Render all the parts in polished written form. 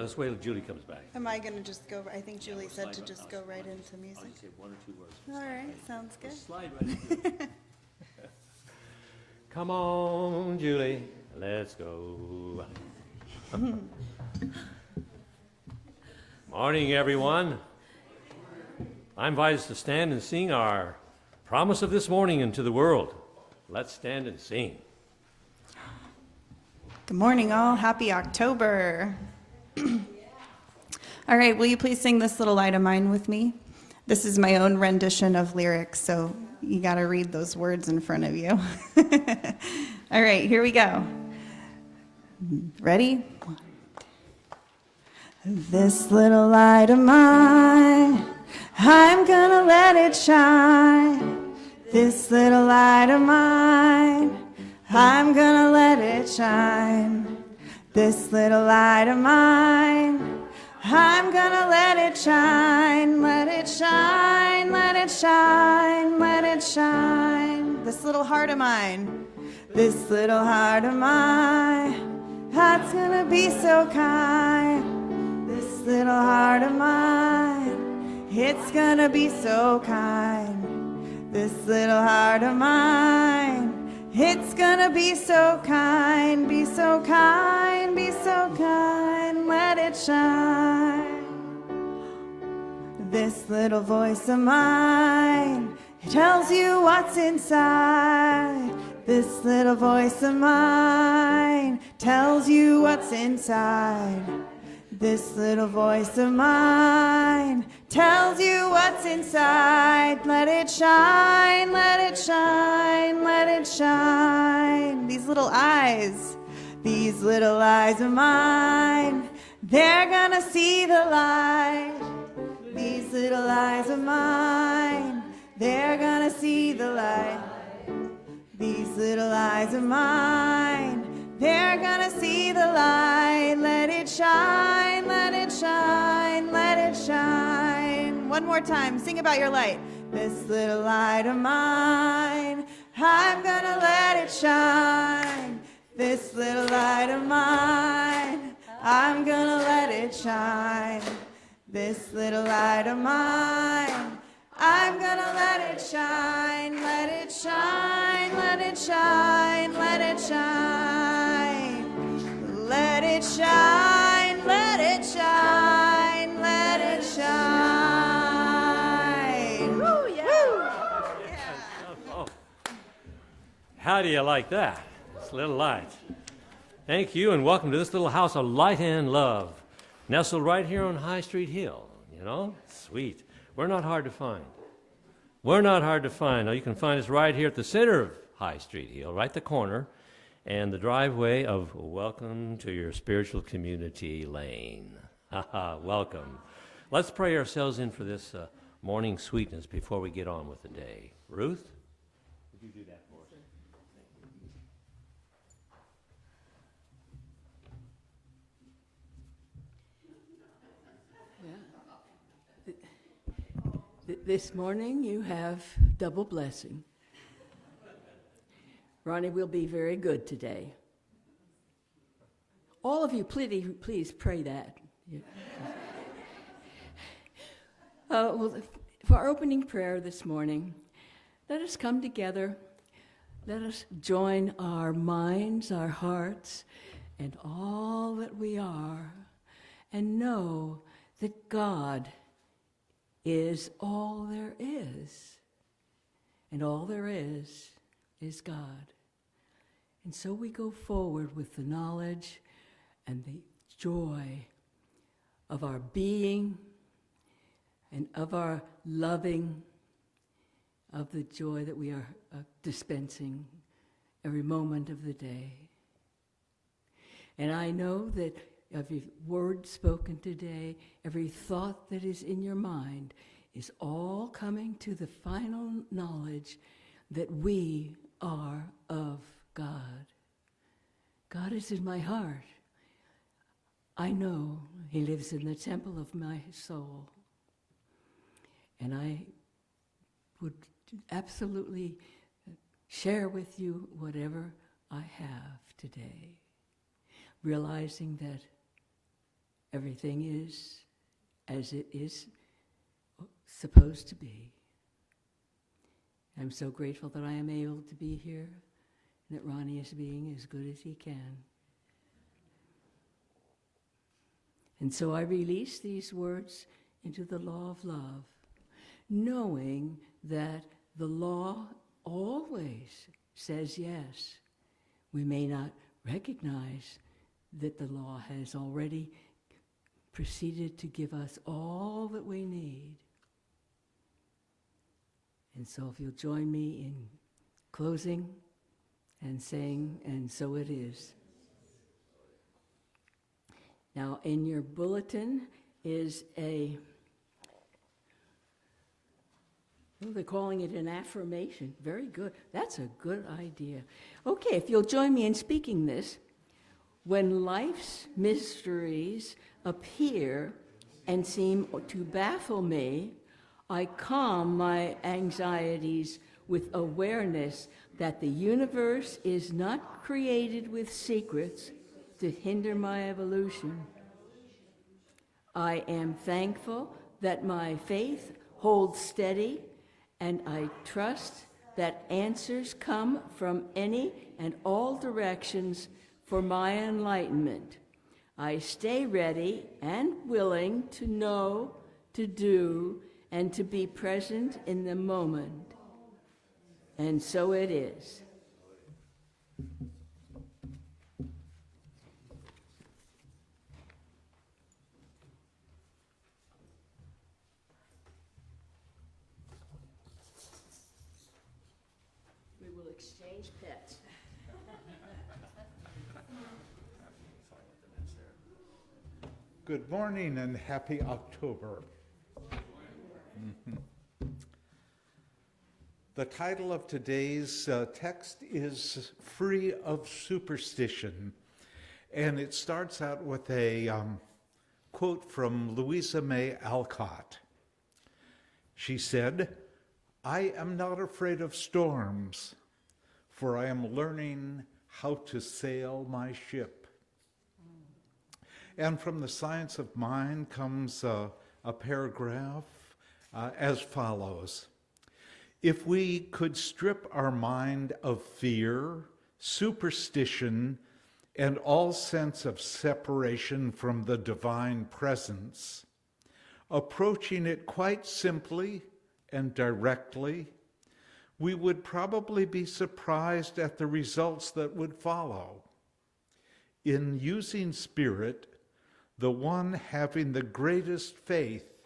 let's wait till Julie comes back. Am I going to just go, I think Julie said to just go right into I'll music. just say one or two words. All right, sounds good. Just slide right into it. Come on, Julie, let's go. Morning, everyone. I invite us to stand and sing our promise of this morning into the world. Let's stand and sing. Good morning, all. Happy October. All right, will you please sing this little light of mine with me? This is my own rendition of lyrics, so you got to read those words in front of you. All right, here we go. Ready? This little light of mine, I'm gonna let it shine. This little light of mine, I'm gonna let it shine. This little light of mine, I'm gonna let it shine. Let it shine, let it shine, let it shine. This little heart of mine, this little heart of mine, that's gonna be so kind. This little heart of mine, it's gonna be so kind. This little heart of mine, it's gonna be so kind. Be so kind, be so kind, let it shine. This little voice of mine, it tells you what's inside. This little voice of mine tells you what's inside. This little voice of mine tells you what's inside. Let it shine, let it shine, let it shine. These little eyes of mine, they're gonna see the light. These little eyes of mine, they're gonna see the light. These little eyes of mine, they're gonna see the light. Let it shine, let it shine, let it shine. One more time, sing about your light. This little light of mine, I'm gonna let it shine. This little light of mine, I'm gonna let it shine. This little light of mine, I'm gonna let it shine. Let it shine, let it shine, let it shine. Let it shine, let it shine, let it shine. Woo, yeah. Oh. How do you like that? This little light. Thank you, and welcome to this little house of light and love, nestled right here on High Street Hill. You know, sweet. We're not hard to find. We're not hard to find. Now, you can find us right here at the center of High Street Hill, right the corner, and the driveway of Welcome to Your Spiritual Community Lane. Welcome. Let's pray ourselves in for this morning sweetness before we get on with the day. Ruth, would you do that for us? This morning you have double blessing. Ronnie will be very good today. All of you, please pray that. Yeah. Well, for our opening prayer this morning, let us come together. Let us join our minds, our hearts, and all that we are, and know that God is all there is, and all there is God. And so we go forward with the knowledge and the joy of our being and of our loving, of the joy that we are dispensing every moment of the day. And I know that every word spoken today, every thought that is in your mind is all coming to the final knowledge that we are of God. God is in my heart. I know He lives in the temple of my soul. And I would absolutely share with you whatever I have today, realizing that everything is as it is supposed to be. I'm so grateful that I am able to be here, and that Ronnie is being as good as he can. And so I release these words into the law of love, knowing that the law always says yes. We may not recognize that the law has already proceeded to give us all that we need. And so if you'll join me in closing and saying, and so it is. Now, in your bulletin is they're calling it an affirmation. Very good. That's a good idea. Okay, if you'll join me in speaking this. When life's mysteries appear and seem to baffle me, I calm my anxieties with awareness that the universe is not created with secrets to hinder my evolution. I am thankful that my faith holds steady, and I trust that answers come from any and all directions for my enlightenment. I stay ready and willing to know, to do, and to be present in the moment. And so it is. We will exchange pets. Good morning and happy October. The title of today's text is Free of Superstition, and it starts out with a quote from Louisa May Alcott. She said, "I am not afraid of storms, for I am learning how to sail my ship." And from the Science of Mind comes a paragraph as follows. If we could strip our mind of fear, superstition, and all sense of separation from the divine presence, approaching it quite simply and directly, we would probably be surprised at the results that would follow. In using spirit, the one having the greatest faith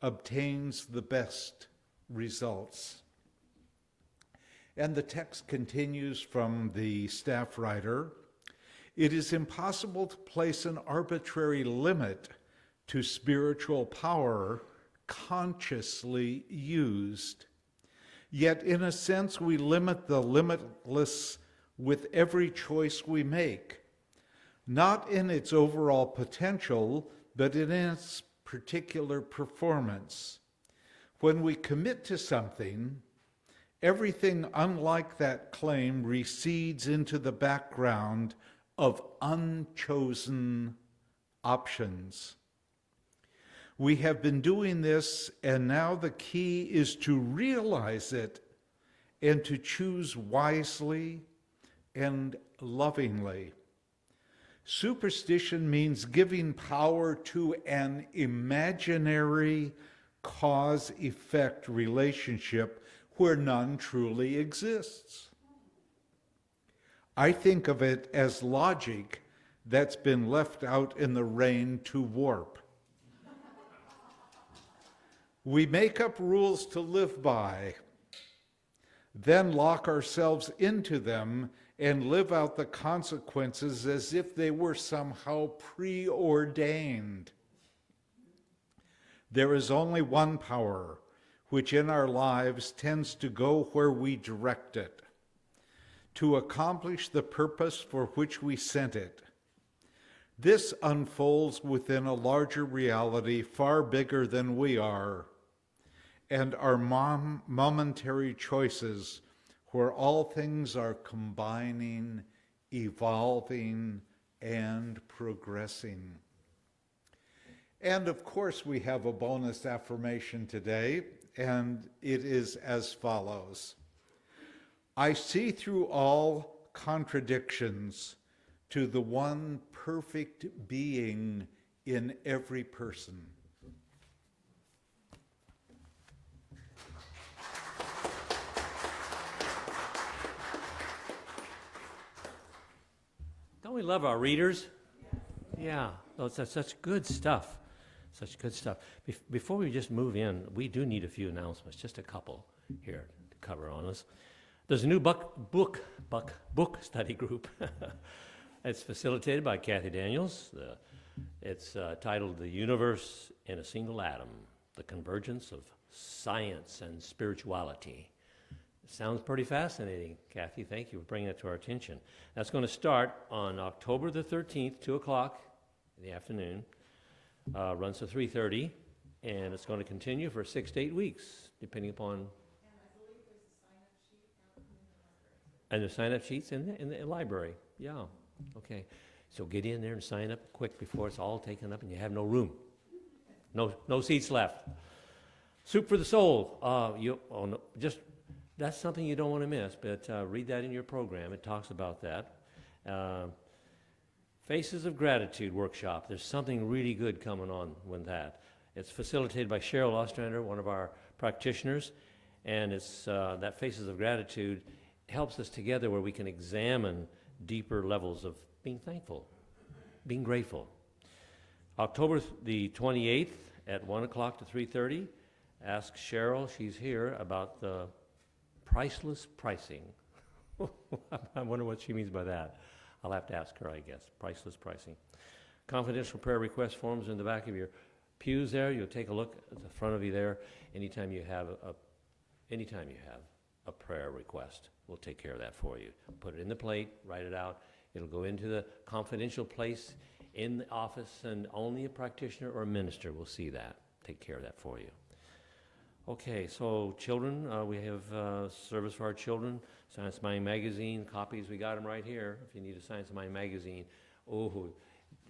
obtains the best results. And the text continues from the staff writer. It is impossible to place an arbitrary limit to spiritual power consciously used. Yet, in a sense, we limit the limitless with every choice we make, not in its overall potential, but in its particular performance. When we commit to something, everything unlike that claim recedes into the background of unchosen options. We have been doing this, and now the key is to realize it and to choose wisely and lovingly. Superstition means giving power to an imaginary cause-effect relationship where none truly exists. I think of it as logic that's been left out in the rain to warp. We make up rules to live by, then lock ourselves into them and live out the consequences as if they were somehow preordained. There is only one power, which in our lives tends to go where we direct it, to accomplish the purpose for which we sent it. This unfolds within a larger reality far bigger than we are, and our momentary choices where all things are combining, evolving, and progressing. And of course, we have a bonus affirmation today, and it is as follows. I see through all contradictions to the one perfect being in every person. Don't we love our readers? Yeah, that's such good stuff. Such good stuff. Before we just move in, we do need a few announcements, just a couple here to cover on us. There's a new book study group. It's facilitated by Kathy Daniels. It's titled The Universe in a Single Atom, The Convergence of Science and Spirituality. Sounds pretty fascinating, Kathy. Thank you for bringing it to our attention. That's going to start on October the 13th, 2 o'clock in the afternoon. Runs to 3:30, and it's going to continue for 6 to 8 weeks, depending upon... And I believe there's a sign-up sheet out in the library. And the sign-up sheets in the library, yeah. Okay, so get in there and sign up quick before it's all taken up and you have no room. No seats left. Soup for the Soul. That's something you don't want to miss, but read that in your program. It talks about that. Faces of Gratitude workshop. There's something really good coming on with that. It's facilitated by Cheryl Ostrander, one of our practitioners, and it's that Faces of Gratitude helps us together where we can examine deeper levels of being thankful, being grateful. October the 28th at 1 o'clock to 3:30. Ask Cheryl, she's here, about the priceless pricing. I wonder what she means by that. I'll have to ask her, I guess. Priceless pricing. Confidential prayer request forms in the back of your pews there. You'll take a look at the front of you there. Anytime you have a prayer request, we'll take care of that for you. Put it in the plate, write it out. It'll go into the confidential place in the office, and only a practitioner or a minister will see that. Take care of that for you. Okay, so children, we have service for our children. Science Mind magazine copies, we got them right here. If you need a Science Mind magazine,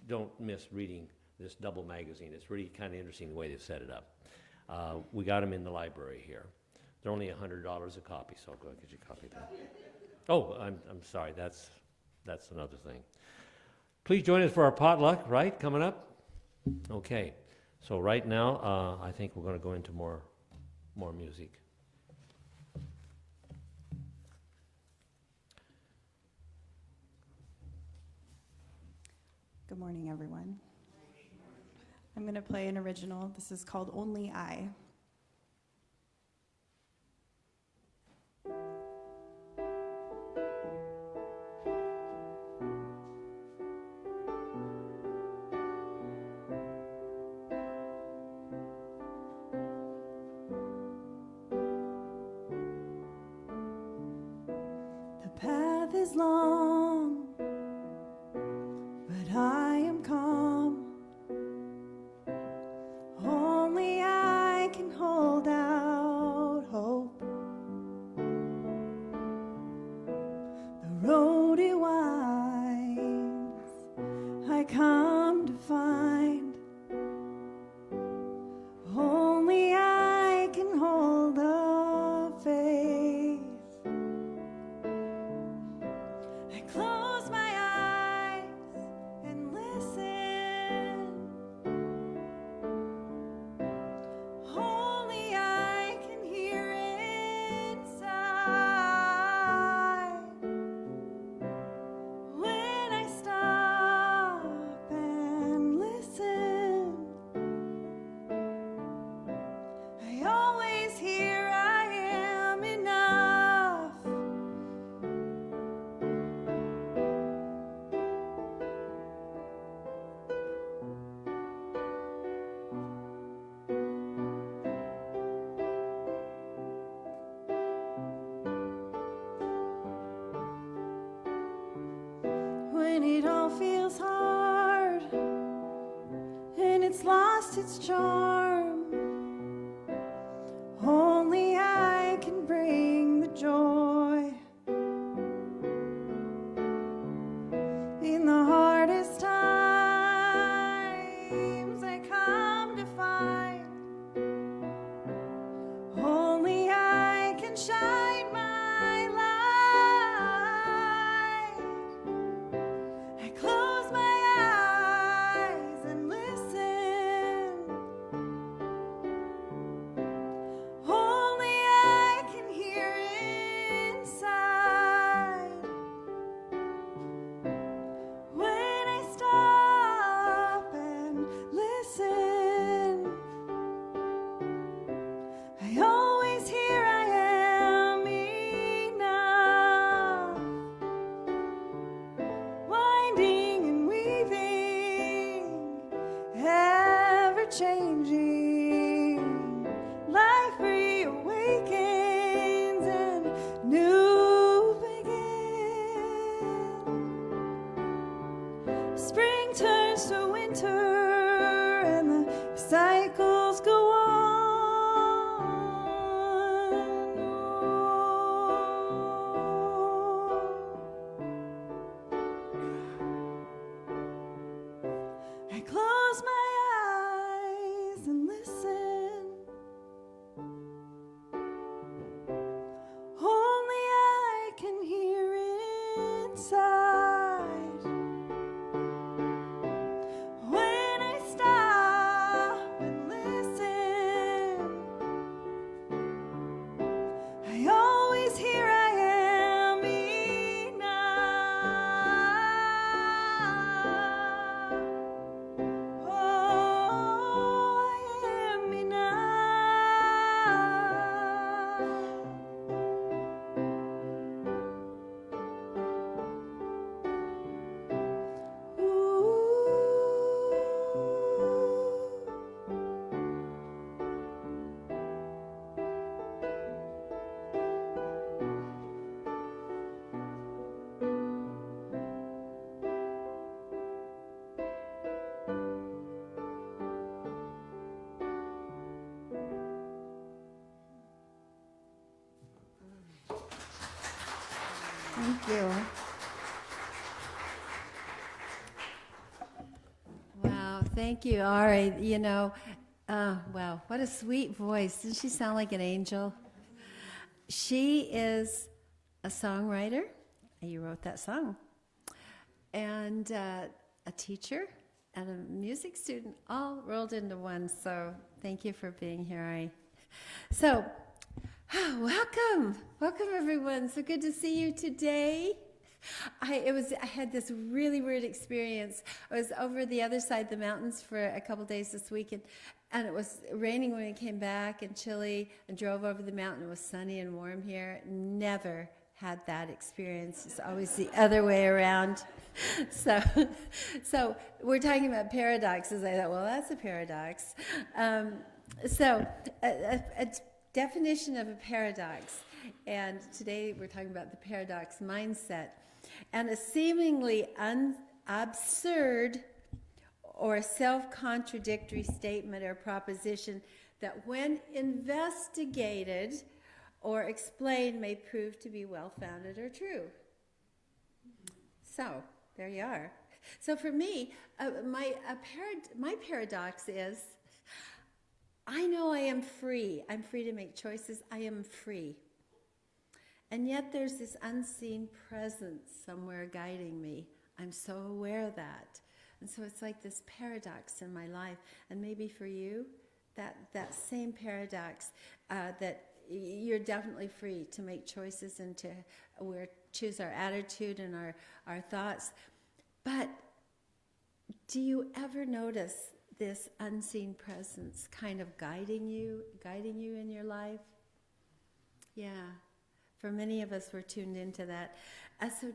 don't miss reading this double magazine. It's really kind of interesting the way they've set it up. We got them in the library here. They're only $100 a copy, so I'll go get you a copy of that. Oh, I'm sorry, that's another thing. Please join us for our potluck, right, coming up? Okay, so right now, I think we're going to go into more music. Good morning, everyone. I'm going to play an original. This is called Only I. The path is long, but I am calm. Only I can hold out hope. The road it winds, I come to find. Only I can hold the faith. I close my eyes and listen. Only I can hear inside. When I stop and listen, I always hear I am enough. When it all feels hard and it's lost its charm, only I can bring the joy. In the hardest times, I come changing. Life reawakens and new begins. Spring turns to winter and the cycles go on. I close my eyes and listen. Only I can hear inside. When I stop and listen, I always hear I am enough. Oh, I am enough. Ooh. Thank you. Wow, thank you, Ari. You know, wow, what a sweet voice. Doesn't she sound like an angel? She is a songwriter. You wrote that song. And a teacher and a music student, all rolled into one. So thank you for being here, Ari. So, welcome. Welcome, everyone. So good to see you today. I had this really weird experience. I was over the other side of the mountains for a couple days this week, and it was raining when we came back and chilly, and drove over the mountain. It was sunny and warm here. Never had that experience. It's always the other way around. So we're talking about paradoxes. I thought, well, that's a paradox. A definition of a paradox. And today we're talking about the paradox mindset. And a seemingly absurd or self-contradictory statement or proposition that when investigated or explained may prove to be well-founded or true. So, there you are. So for me, my paradox is, I know I am free. I'm free to make choices. I am free. And yet there's this unseen presence somewhere guiding me. I'm so aware of that. And so it's like this paradox in my life. And maybe for you, that same paradox, that you're definitely free to make choices and to choose our attitude and our thoughts. But do you ever notice this unseen presence kind of guiding you in your life? Yeah. For many of us, we're tuned into that. So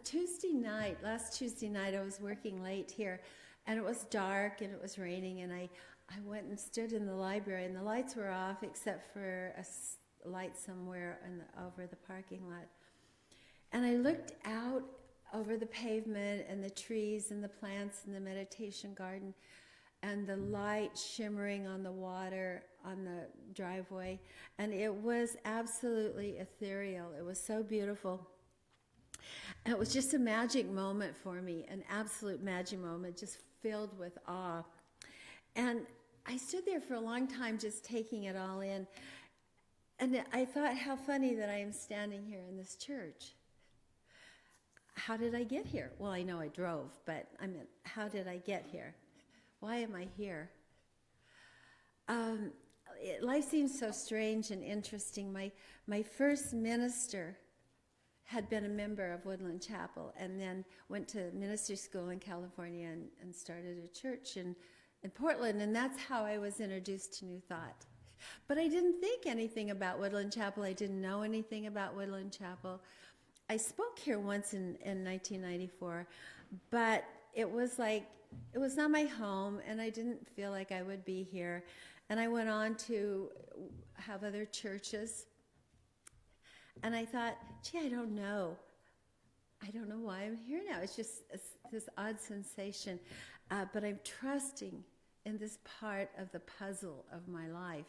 last Tuesday night, I was working late here, and it was dark, and it was raining, and I went and stood in the library, and the lights were off except for a light somewhere over the parking lot. And I looked out over the pavement and the trees and the plants and the meditation garden, and the light shimmering on the water on the driveway, and it was absolutely ethereal. It was so beautiful. And it was just a magic moment for me, an absolute magic moment, just filled with awe. And I stood there for a long time just taking it all in, and I thought, how funny that I am standing here in this church. How did I get here? Well, I know I drove, but I mean, how did I get here? Why am I here? Life seems so strange and interesting. My first minister had been a member of Woodland Chapel and then went to ministry school in California and started a church in Portland, and that's how I was introduced to New Thought. But I didn't think anything about Woodland Chapel. I didn't know anything about Woodland Chapel. I spoke here once in 1994, but it was like, it was not my home, and I didn't feel like I would be here. And I went on to have other churches. And I thought, gee, I don't know. I don't know why I'm here now. It's just this odd sensation. But I'm trusting in this part of the puzzle of my life.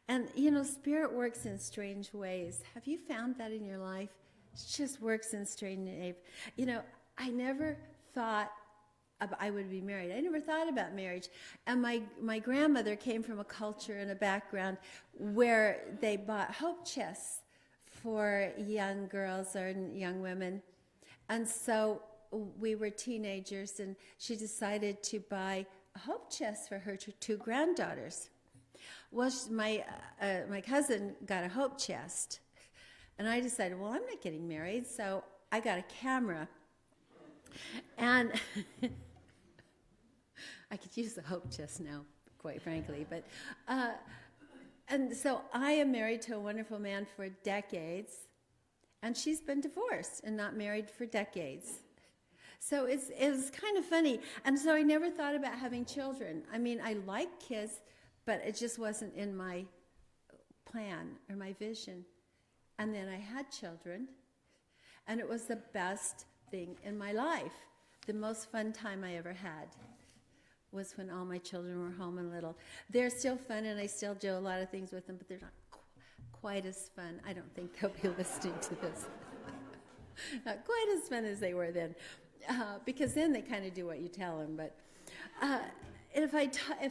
And, Spirit works in strange ways. Have you found that in your life? It just works in strange ways. I never thought I would be married. I never thought about marriage. And my grandmother came from a culture and a background where they bought hope chests for young girls or young women. And so we were teenagers, and she decided to buy a hope chest for her two granddaughters. Well, my cousin got a hope chest, and I decided, well, I'm not getting married, so I got a camera. And I could use the hope chest now, quite frankly. But and so I am married to a wonderful man for decades, and she's been divorced and not married for decades. So it's kind of funny. And so I never thought about having children. I mean, I like kids, but it just wasn't in my plan or my vision. And then I had children, and it was the best thing in my life. The most fun time I ever had was when all my children were home and little. They're still fun, and I still do a lot of things with them, but they're not quite as fun. I don't think they'll be listening to this. Not quite as fun as they were then, because then they kind of do what you tell them. But if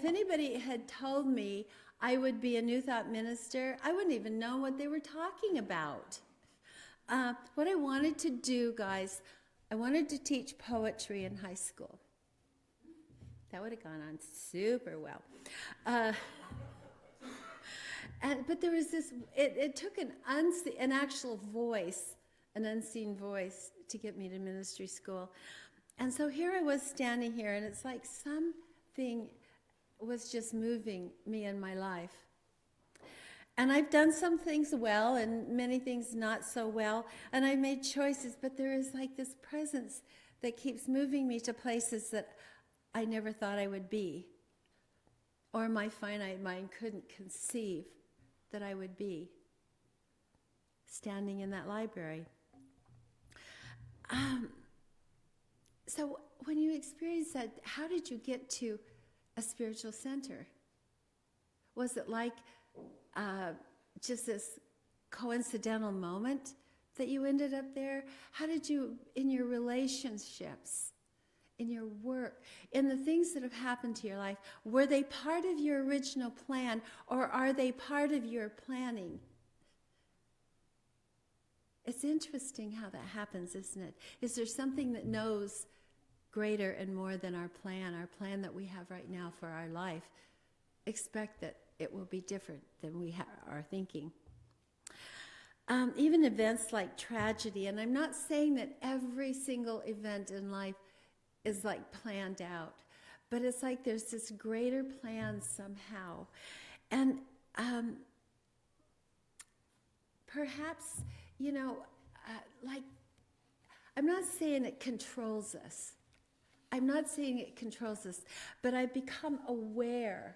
anybody had told me I would be a New Thought minister, I wouldn't even know what they were talking about. What I wanted to do, guys, I wanted to teach poetry in high school. That would have gone on super well. But there was this, it took an actual voice, an unseen voice, to get me to ministry school. And so here I was standing here, and it's like something was just moving me in my life. And I've done some things well and many things not so well, and I made choices, but there is like this presence that keeps moving me to places that I never thought I would be, or my finite mind couldn't conceive that I would be, standing in that library. So when you experienced that, how did you get to a spiritual center? Was it like just this coincidental moment that you ended up there? How did you, in your relationships, in your work, in the things that have happened to your life, were they part of your original plan, or are they part of your planning? It's interesting how that happens, isn't it? Is there something that knows greater and more than our plan that we have right now for our life? Expect that it will be different than we are thinking. Even events like tragedy, and I'm not saying that every single event in life is like planned out, but it's like there's this greater plan somehow. And perhaps, like, I'm not saying it controls us. I'm not saying it controls us, but I've become aware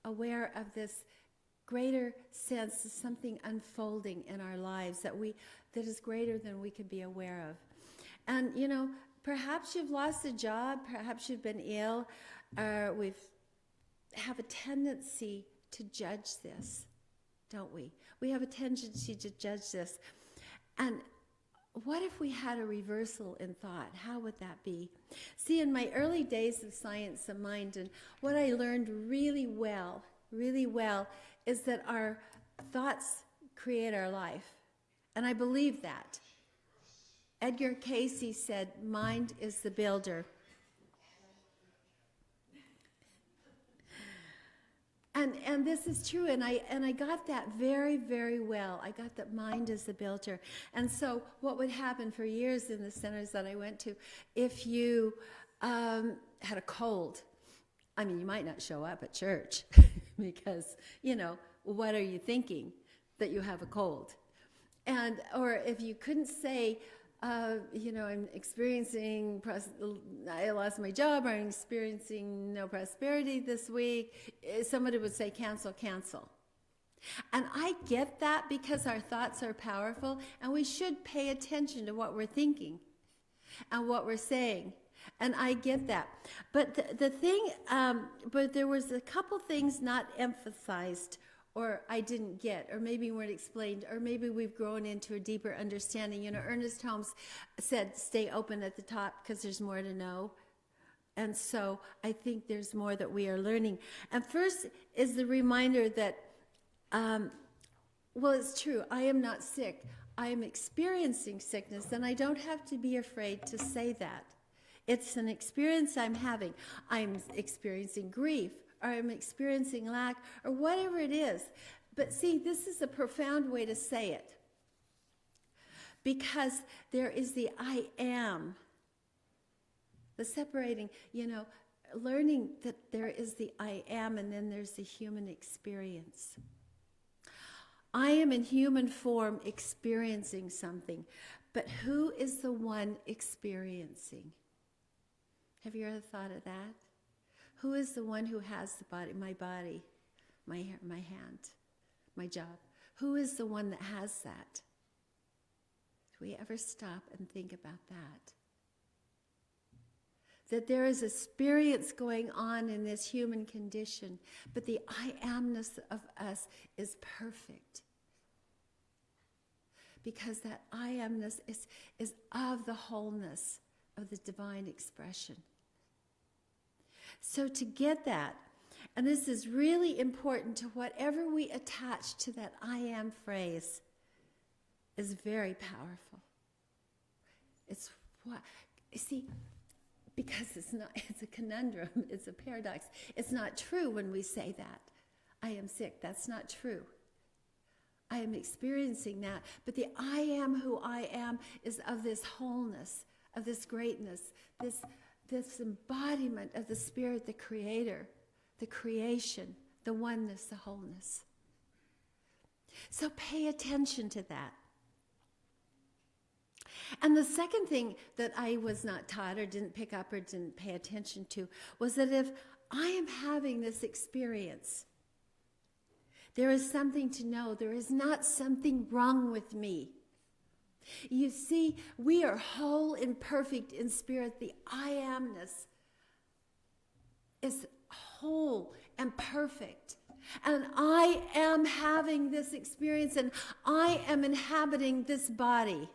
of this greater sense of something unfolding in our lives that is greater than we could be aware of. And, perhaps you've lost a job, perhaps you've been ill, we have a tendency to judge this, don't we? We have a tendency to judge this. And what if we had a reversal in thought? How would that be? See, in my early days of science of mind, and what I learned really well, is that our thoughts create our life. And I believe that. Edgar Cayce said, mind is the builder. And this is true, and I got that very, very well. I got that mind is the builder. And so what would happen for years in the centers that I went to, if you had a cold, I mean, you might not show up at church because, what are you thinking? That you have a cold. Or if you couldn't say I'm experiencing, I lost my job, or I'm experiencing no prosperity this week, somebody would say, cancel, cancel. And I get that because our thoughts are powerful, and we should pay attention to what we're thinking and what we're saying. And I get that. But the thing, but there was a couple things not emphasized, or I didn't get, or maybe weren't explained, or maybe we've grown into a deeper understanding. Ernest Holmes said, stay open at the top because there's more to know. And so I think there's more that we are learning. And first is the reminder that, well, it's true, I am not sick. I am experiencing sickness, and I don't have to be afraid to say that. It's an experience I'm having. I'm experiencing grief, or I'm experiencing lack, or whatever it is. But see, this is a profound way to say it. Because there is the I am. The separating, learning that there is the I am, and then there's the human experience. I am in human form experiencing something, but who is the one experiencing? Have you ever thought of that? Who is the one who has the body, my hand, my job? Who is the one that has that? Do we ever stop and think about that? That there is experience going on in this human condition, but the I amness of us is perfect. Because that I amness is of the wholeness of the divine expression. So to get that, and this is really important, to whatever we attach to that I am phrase is very powerful. It's what, see, because it's a conundrum, it's a paradox. It's not true when we say that. I am sick, that's not true. I am experiencing that, but the I am who I am is of this wholeness, of this greatness, this embodiment of the Spirit, the Creator, the creation, the oneness, the wholeness. So pay attention to that. And the second thing that I was not taught or didn't pick up or didn't pay attention to was that if I am having this experience, there is something to know. There is not something wrong with me. You see, we are whole and perfect in spirit. The I amness is whole and perfect. And I am having this experience, and I am inhabiting this body.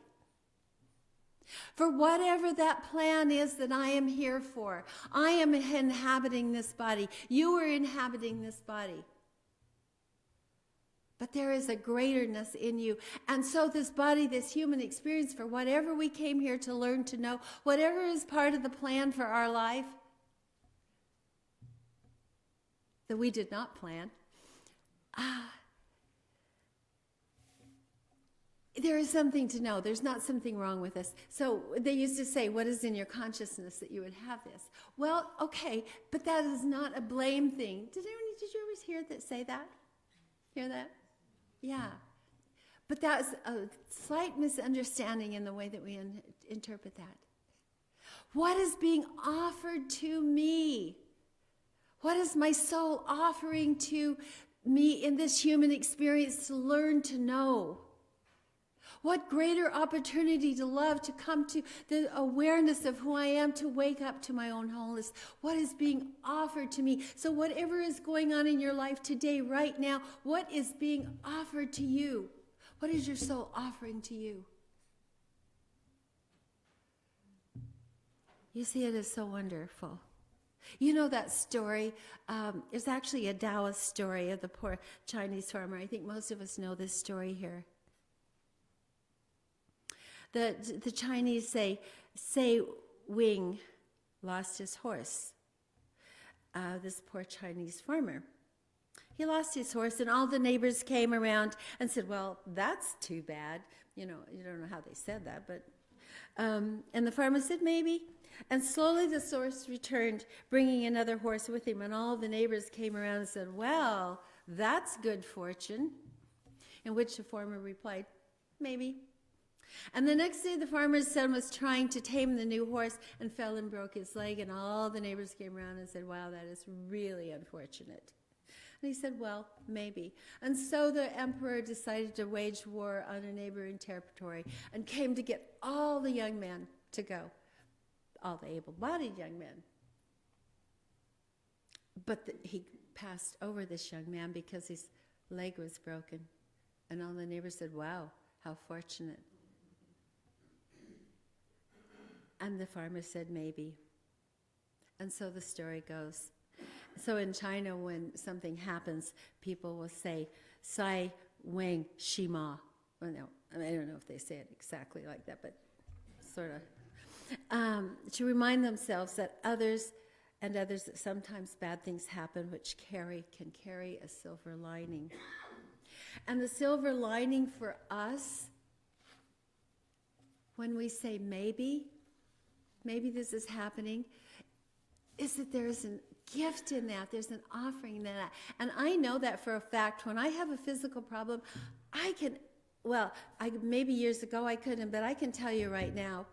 For whatever that plan is that I am here for, I am inhabiting this body. You are inhabiting this body. But there is a greaterness in you. And so this body, this human experience, for whatever we came here to learn to know, whatever is part of the plan for our life that we did not plan, there is something to know. There's not something wrong with us. So they used to say, what is in your consciousness that you would have this? Well, okay, but that is not a blame thing. Did you ever say that? Hear that? Yeah. But that's a slight misunderstanding in the way that we interpret that. What is being offered to me? What is my soul offering to me in this human experience to learn to know? What greater opportunity to love, to come to the awareness of who I am, to wake up to my own wholeness. What is being offered to me? So whatever is going on in your life today, right now, what is being offered to you? What is your soul offering to you? You see, it is so wonderful. You know that story? It's actually a Taoist story of the poor Chinese farmer. I think most of us know this story here. The Chinese say Wing lost his horse. This poor Chinese farmer. He lost his horse, and all the neighbors came around and said, well, that's too bad. You don't know how they said that, but... and the farmer said, maybe. And slowly the horse returned, bringing another horse with him, and all the neighbors came around and said, well, that's good fortune. In which the farmer replied, maybe. And the next day, the farmer's son was trying to tame the new horse and fell and broke his leg. And all the neighbors came around and said, wow, that is really unfortunate. And he said, well, maybe. And so the emperor decided to wage war on a neighboring territory and came to get all the young men to go, all the able-bodied young men. But he passed over this young man because his leg was broken. And all the neighbors said, wow, how fortunate. And the farmer said, maybe. And so the story goes. So in China, when something happens, people will say, Sai Wang Shima. Well, no, I don't know if they say it exactly like that, but sort of. To remind themselves that others that sometimes bad things happen, which can carry a silver lining. And the silver lining for us, when we say maybe this is happening, is that there's a gift in that. There's an offering in that. And I know that for a fact. When I have a physical problem, maybe years ago I couldn't, but I can tell you right now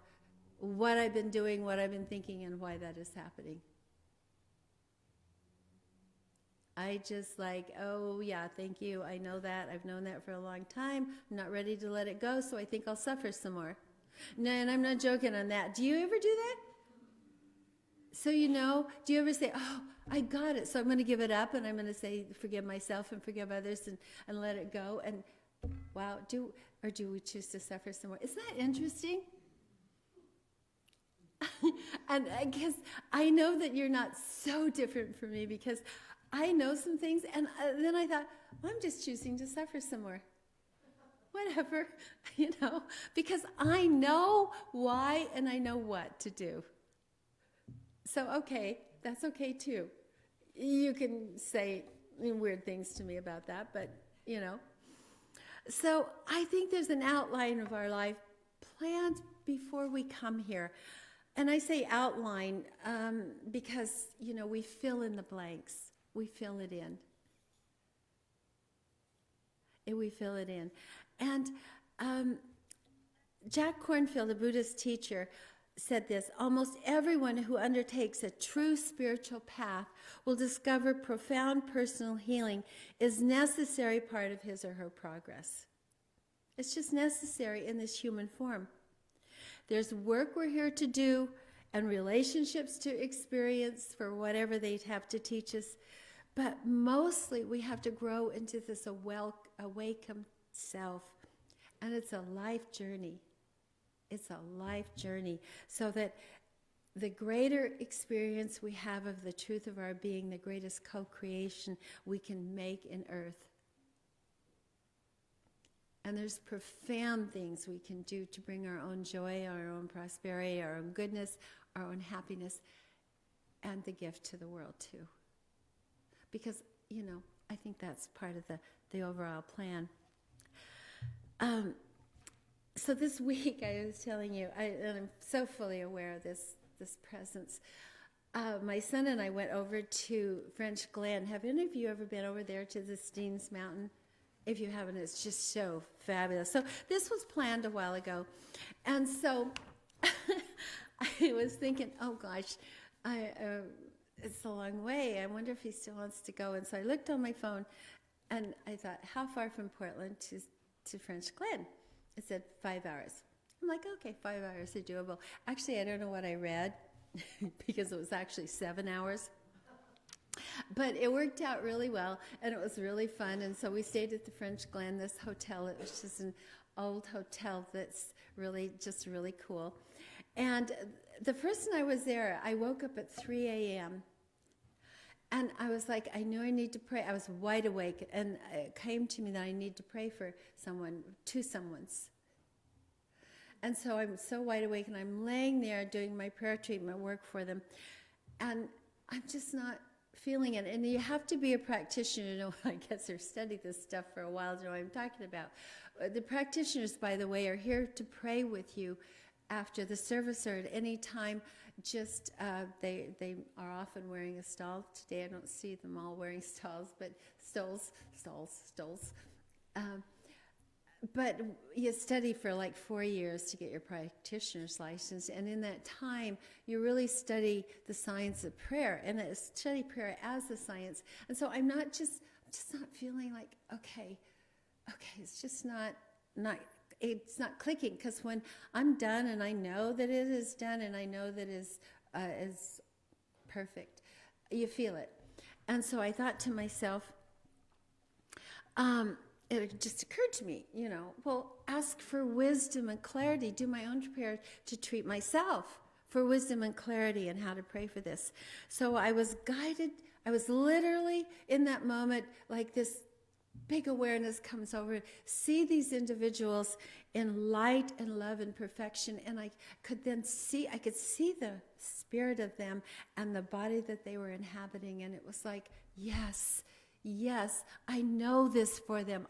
what I've been doing, what I've been thinking, and why that is happening. I just oh yeah, thank you. I know that. I've known that for a long time. I'm not ready to let it go, so I think I'll suffer some more. No, and I'm not joking on that. Do you ever do that? So do you ever say, oh, I got it, so I'm going to give it up, and I'm going to say, forgive myself and forgive others and let it go? And wow, do we choose to suffer some more? Isn't that interesting? And I guess I know that you're not so different from me, because I know some things, and then I thought, well, I'm just choosing to suffer some more. Whatever, because I know why and I know what to do. So, okay, that's okay too. You can say weird things to me about that, but, So I think there's an outline of our life planned before we come here. And I say outline because, we fill in the blanks. We fill it in. We fill it in. And Jack Kornfield, a Buddhist teacher, said this: almost everyone who undertakes a true spiritual path will discover profound personal healing is necessary part of his or her progress. It's just necessary in this human form. There's work we're here to do and relationships to experience for whatever they'd have to teach us. But mostly we have to grow into this awakened self. And it's a life journey. It's a life journey. So that the greater experience we have of the truth of our being, the greatest co-creation we can make in earth. And there's profound things we can do to bring our own joy, our own prosperity, our own goodness, our own happiness, and the gift to the world too. Because, I think that's part of the overall plan. So this week, I was telling you, and I'm so fully aware of this presence. My son and I went over to French Glen. Have any of you ever been over there to the Steens Mountain? If you haven't, it's just so fabulous. So this was planned a while ago. And so I was thinking, oh gosh, it's a long way. I wonder if he still wants to go. And so I looked on my phone, and I thought, how far from Portland to French Glen? It said 5 hours. I'm like, okay, 5 hours are doable. Actually, I don't know what I read because it was actually 7 hours. But it worked out really well, and it was really fun. And so we stayed at the French Glen, this hotel. It was just an old hotel that's really cool. And the first night I was there, I woke up at 3 a.m. And I was like, I knew I need to pray. I was wide awake, and it came to me that I need to pray for two someones. And so I'm so wide awake, and I'm laying there doing my prayer treatment work for them. And I'm just not feeling it. And you have to be a practitioner to know, I guess, or study this stuff for a while to know what I'm talking about. The practitioners, by the way, are here to pray with you after the service or at any time. Just they are often wearing a stole. Today I don't see them all wearing stoles, but stoles. but you study for like 4 years to get your practitioner's license, and in that time you really study the science of prayer, and study prayer as a science. And so I'm just not feeling like okay, it's just not it's not clicking, because when I'm done and I know that it is done and I know that it is perfect, you feel it. And so I thought to myself, it just occurred to me, well, ask for wisdom and clarity. Do my own prayer to treat myself for wisdom and clarity and how to pray for this. So I was guided. I was literally in that moment, like this big awareness comes over. See these individuals in light and love and perfection, and I could see the spirit of them and the body that they were inhabiting, and it was like, yes, I know this for them.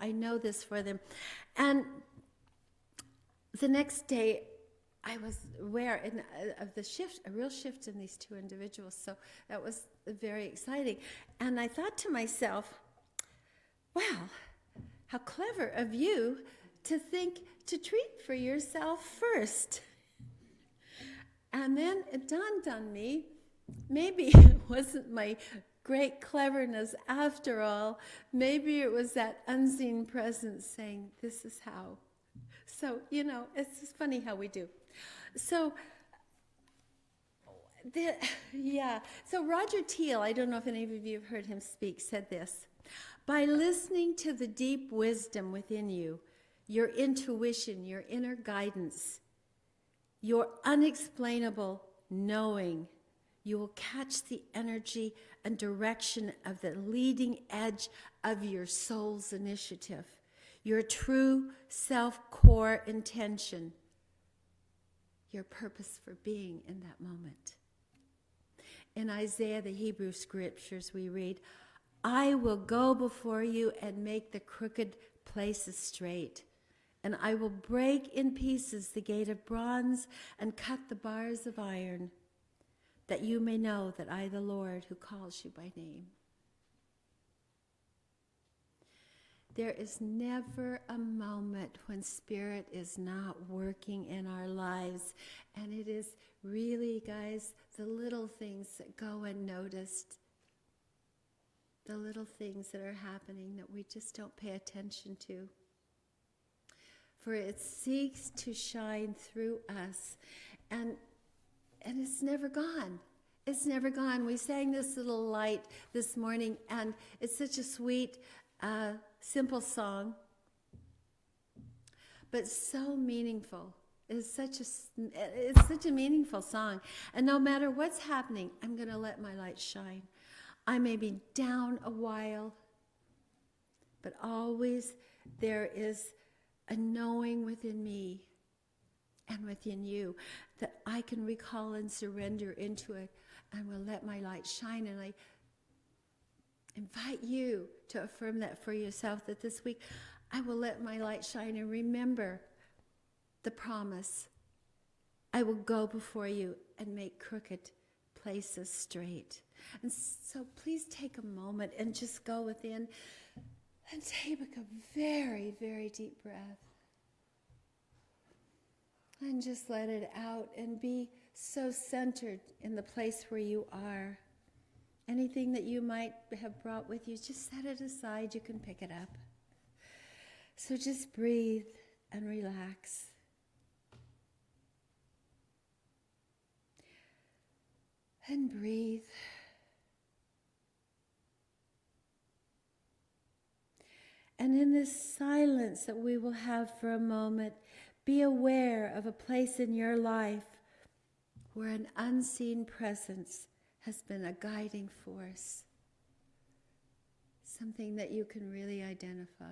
And the next day, I was aware of the shift, a real shift in these two individuals. So that was very exciting. And I thought to myself, wow, how clever of you to think to treat for yourself first. And then it dawned on me, maybe it wasn't my great cleverness after all. Maybe it was that unseen presence saying, this is how. So, it's just funny how we do. So, So Roger Teal, I don't know if any of you have heard him speak, said this: by listening to the deep wisdom within you, your intuition, your inner guidance, your unexplainable knowing, you will catch the energy and direction of the leading edge of your soul's initiative, your true self-core intention, your purpose for being in that moment. In Isaiah, the Hebrew scriptures, we read, I will go before you and make the crooked places straight, and I will break in pieces the gate of bronze and cut the bars of iron, that you may know that I, the Lord, who calls you by name. There is never a moment when Spirit is not working in our lives. And it is really, guys, the little things that go unnoticed, the little things that are happening that we just don't pay attention to. For it seeks to shine through us. And it's never gone. It's never gone. We sang this little light this morning, and it's such a sweet, simple song, but so meaningful. It's such a meaningful song. And no matter what's happening, I'm going to let my light shine. I may be down a while, but always there is a knowing within me and within you that I can recall and surrender into it, and will let my light shine. And I invite you to affirm that for yourself, that this week I will let my light shine, and remember the promise. I will go before you and make crooked places straight. And so please take a moment and just go within and take a very, very deep breath. And just let it out and be so centered in the place where you are. Anything that you might have brought with you, just set it aside. You can pick it up. So just breathe and relax. And breathe. And in this silence that we will have for a moment, be aware of a place in your life where an unseen presence has been a guiding force, something that you can really identify.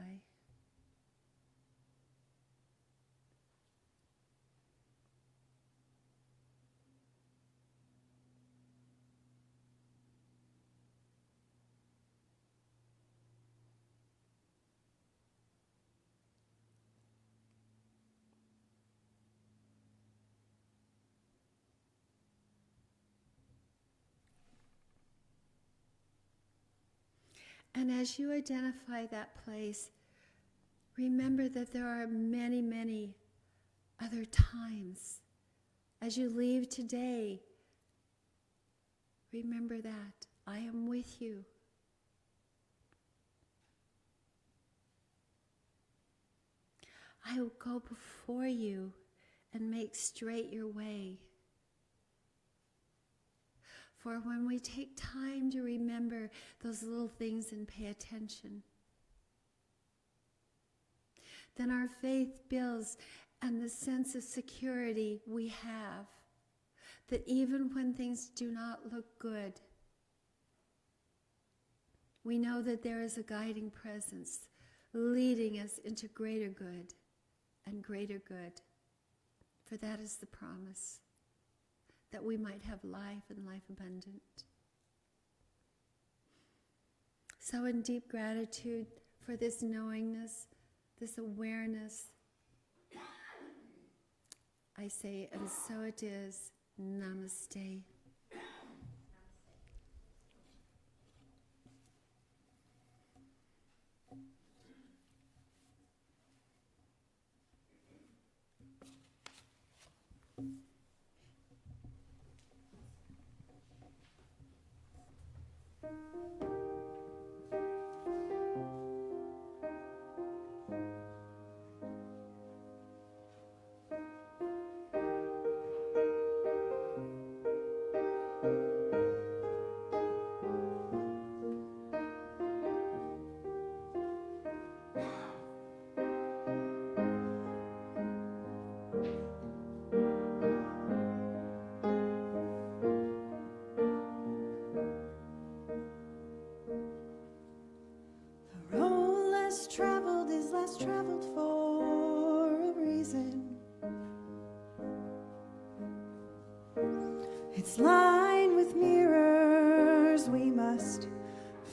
And as you identify that place, remember that there are many, many other times. As you leave today, remember that I am with you. I will go before you and make straight your way. For when we take time to remember those little things and pay attention, then our faith builds, and the sense of security we have, that even when things do not look good, we know that there is a guiding presence leading us into greater good and greater good. For that is the promise, that we might have life and life abundant. So in deep gratitude for this knowingness, this awareness, I say, and so it is. Namaste. The road less traveled is less traveled for a reason. It's lined with mirrors, we must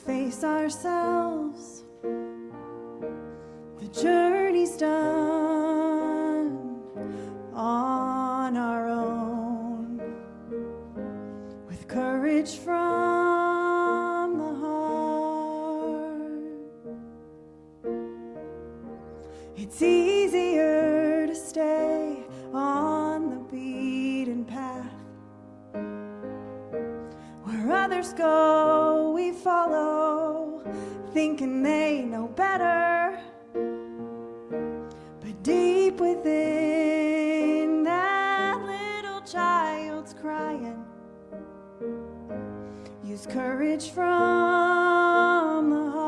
face ourselves. The journey's done on our own, with courage from the heart. It's easier to stay on the beaten path. Where others go, we follow, thinking they know better. But deep within, that little child's crying. Use courage from the heart.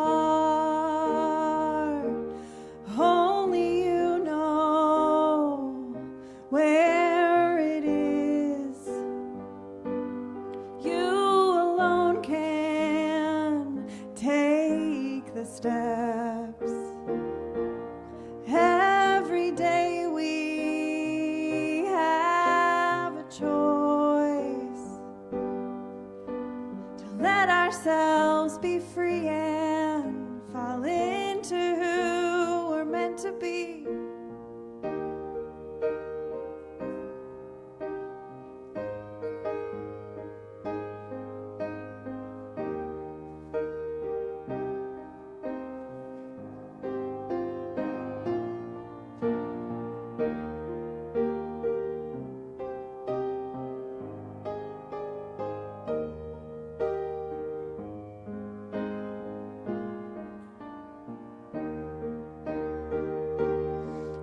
Only you know where it is. You alone can take the steps. Every day we have a choice to let ourselves be free and fall into who we're meant to be.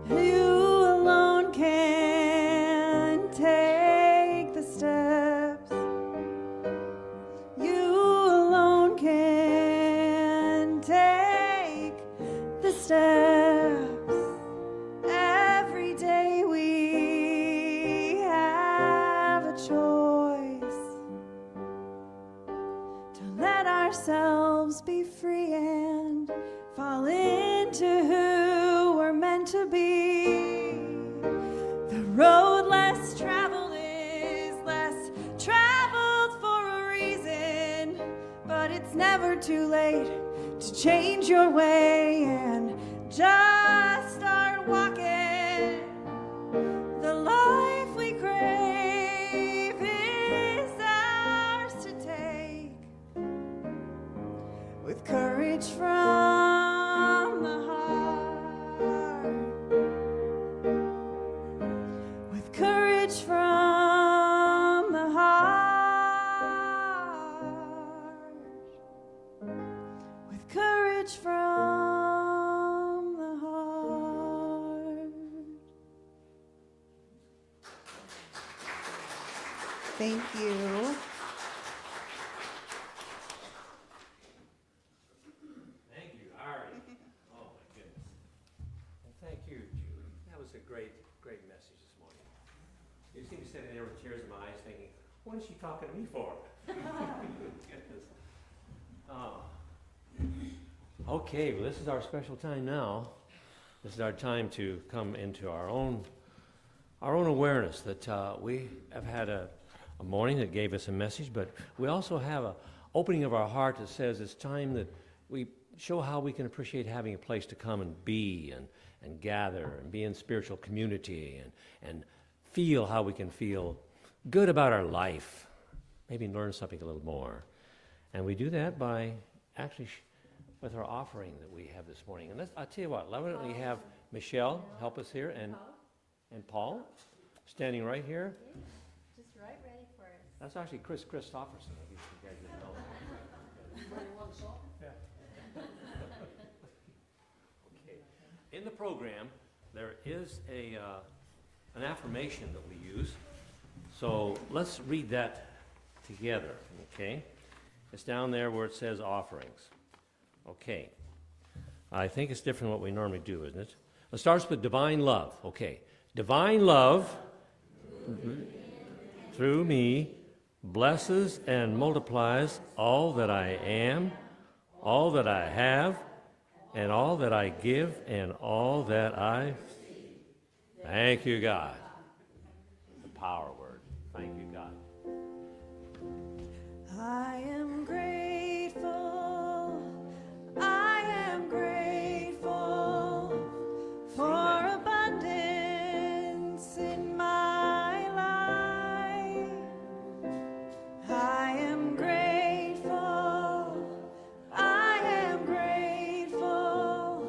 You alone can take the steps. You alone can take the steps. Every day we have a choice to let ourselves be free and fall into who we're meant to be. The road less traveled is less traveled for a reason, but it's never too late to change your way and just start walking. The life we crave is ours to take, with courage from the heart. courage from the heart. Thank you. Thank you, Ari. Oh, my goodness. Well, thank you, Julie. That was a great, great message this morning. You seem to be sitting there with tears in my eyes thinking, what is she talking to me for? Goodness. Oh. Okay, well, this is our special time now. This is our time to come into our own awareness that we have had a morning that gave us a message, but we also have an opening of our heart that says it's time that we show how we can appreciate having a place to come and be and gather and be in spiritual community and feel how we can feel good about our life, maybe learn something a little more. And we do that by actually with our offering that we have this morning. And I'll tell you what, why don't we have Michelle help us here and Paul standing right here. Just right ready for us. That's actually Chris Christopherson. I guess you guys didn't know. Okay. In the program, there is an affirmation that we use. So let's read that together, okay? It's down there where it says offerings. Okay. I think it's different than what we normally do, isn't it? It starts with divine love. Okay. Divine love through me blesses and multiplies all that I am, all that I have, and all that I give, and all that I... Thank you, God. The power word. Thank you, God. I am grateful. I am grateful for abundance in my life. I am grateful. I am grateful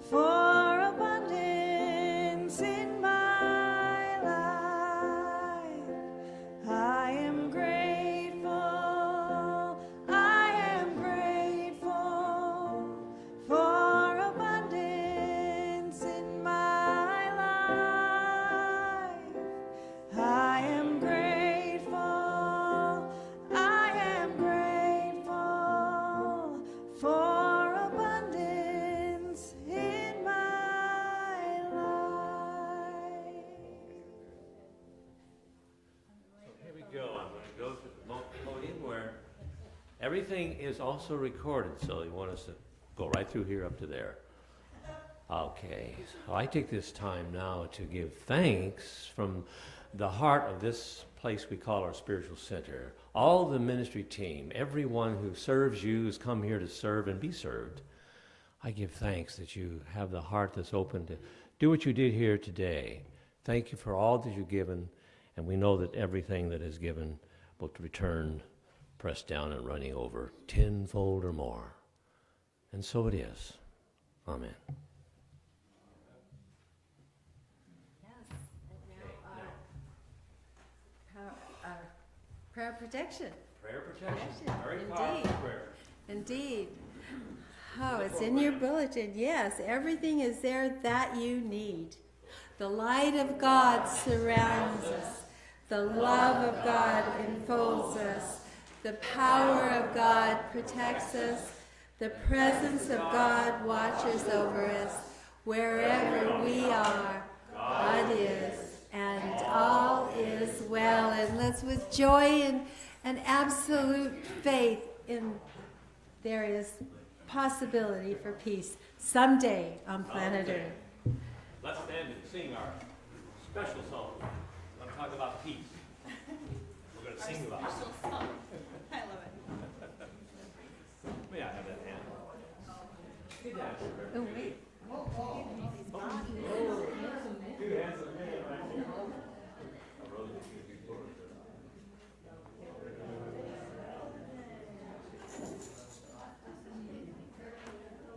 for abundance in my life. I am grateful. I am grateful for abundance in my life. I am grateful. I am grateful for abundance in my life. Here we go. I'm going to go to the podium where everything is also recorded. So you want us to go right through here up to there. Okay. So I take this time now to give thanks from the heart of this place we call our spiritual center. All the ministry team, everyone who serves you, has come here to serve and be served. I give thanks that you have the heart that's open to do what you did here today. Thank you for all that you've given, and we know that everything that is given will return, pressed down and running over, tenfold or more. And so it is. Amen. Yes. And now our prayer protection. Prayer protection. Very Indeed. powerful prayer. Indeed. Oh, it's in your bulletin. Yes, everything is there that you need. The light of God surrounds us. The love of God enfolds us. The power of God protects us. The presence of God watches over us. Wherever we are, God is. And all is well. And let's with joy and absolute faith in there is possibility for peace someday on planet Earth. Let's stand and sing our special song. I'm talking about peace. We're going to sing about it. I love it. May I have that hand? Get down. Oh, wait. Two hands of man right here.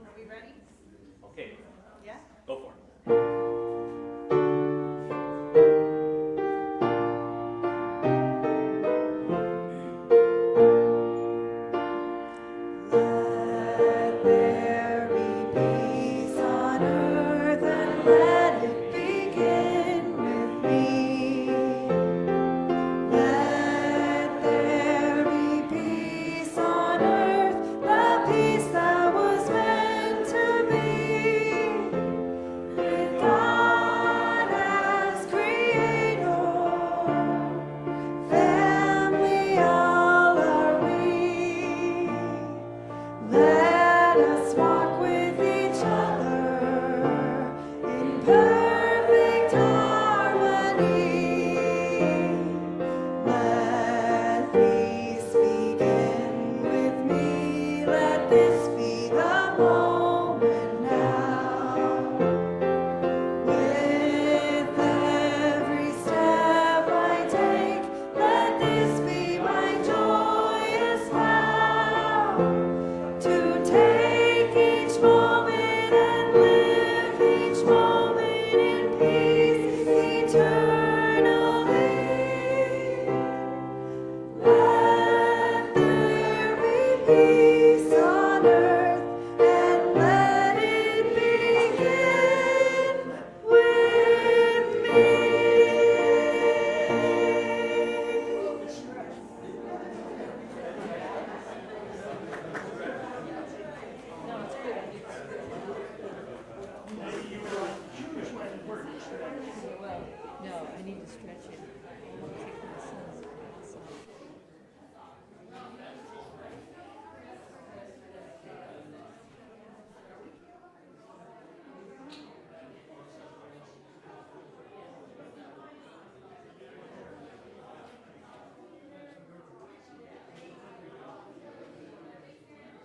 Are we ready? Okay, Yeah? go for it. Let need to stretch it.